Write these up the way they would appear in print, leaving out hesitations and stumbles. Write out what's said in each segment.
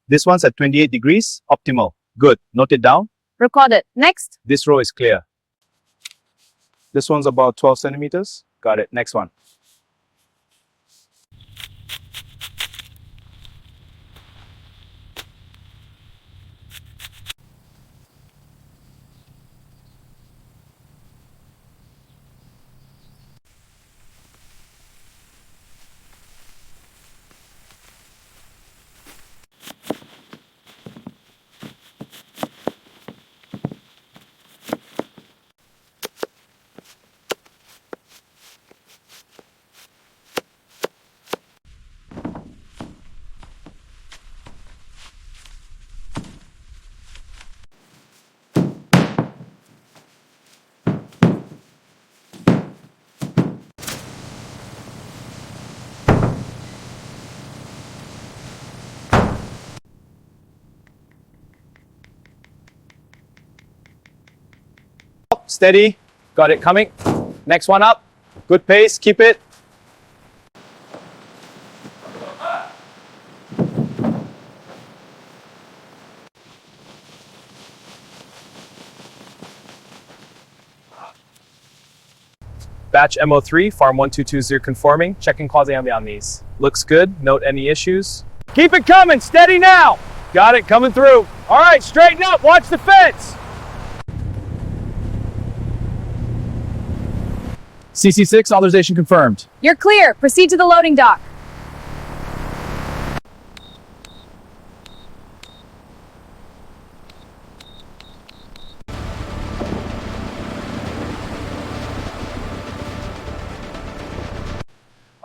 This one's at 28 degrees, optimal. Good. Note it down. Recorded. Next. This row is clear. This one's about 12 centimeters. Got it. Next one. Steady. Got it coming. Next one up. Good pace. Keep it. Batch MO3, farm 1220 conforming. Checking quasi-ambi on these. Looks good. Note any issues. Keep it coming. Steady now. Got it. Coming through. All right. Straighten up. Watch the fence. CC6 authorization confirmed. You're clear. Proceed to the loading dock.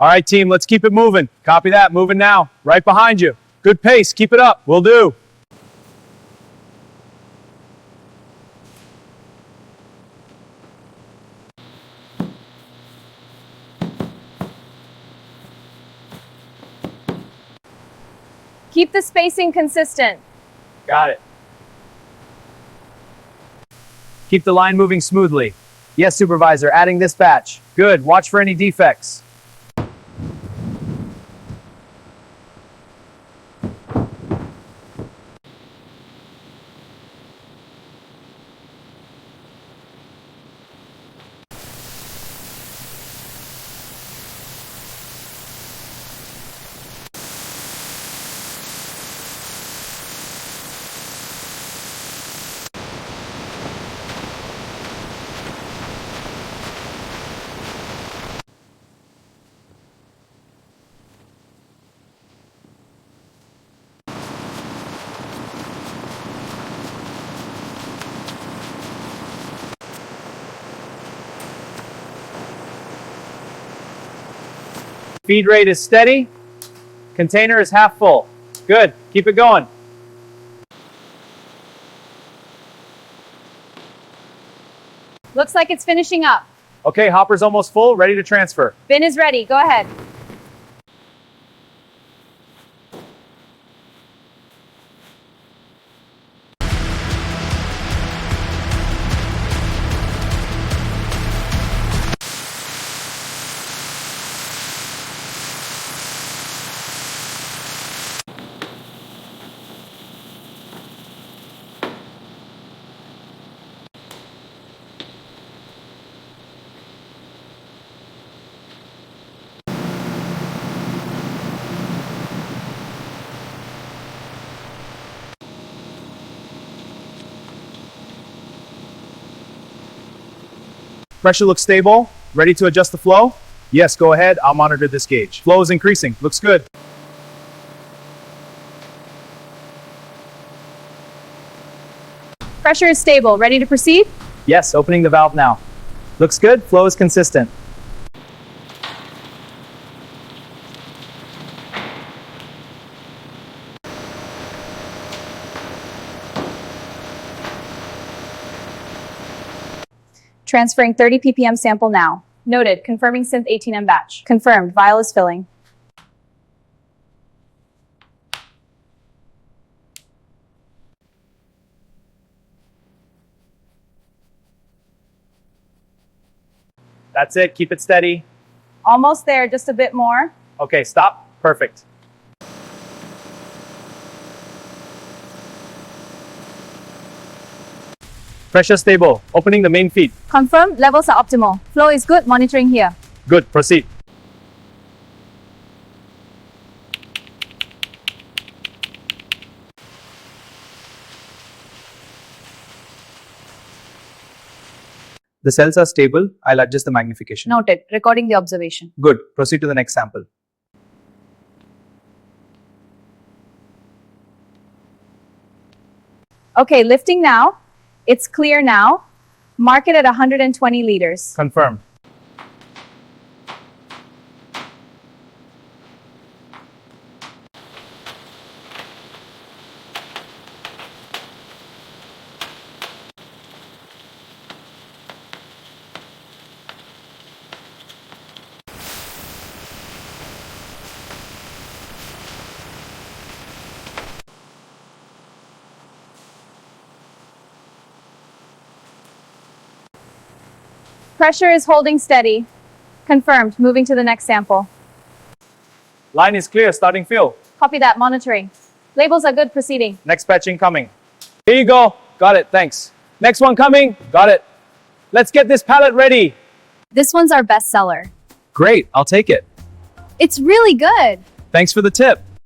All right, team, let's keep it moving. Copy that. Moving now. Right behind you. Good pace. Keep it up. Will do. Keep the spacing consistent. Got it. Keep the line moving smoothly. Yes, supervisor, adding this batch. Good. Watch for any defects. Feed rate is steady. Container is half full. Good. Keep it going. Looks like it's finishing up. Okay, hopper's almost full. Ready to transfer. Bin is ready. Go ahead. Pressure looks stable. Ready to adjust the flow? Yes, go ahead. I'll monitor this gauge. Flow is increasing. Looks good. Pressure is stable. Ready to proceed? Yes, opening the valve now. Looks good. Flow is consistent. Transferring 30 ppm sample now. Noted. Confirming synth 18M batch. Confirmed. Vial is filling. That's it. Keep it steady. Almost there. Just a bit more. Okay, stop. Perfect. Pressure stable. Opening the main feed. Confirmed, levels are optimal. Flow is good, monitoring here. Good, proceed. The cells are stable. I'll adjust the magnification. Noted, recording the observation. Good, proceed to the next sample. Okay, lifting now. It's clear now. Mark it at 120 liters. Confirmed. Pressure is holding steady. Confirmed, moving to the next sample. Line is clear, starting fill. Copy that, monitoring. Labels are good, proceeding. Next batch incoming. Here you go. Got it, thanks. Next one coming. Got it. Let's get this pallet ready. This one's our best seller. Great, I'll take it. It's really good. Thanks for the tip.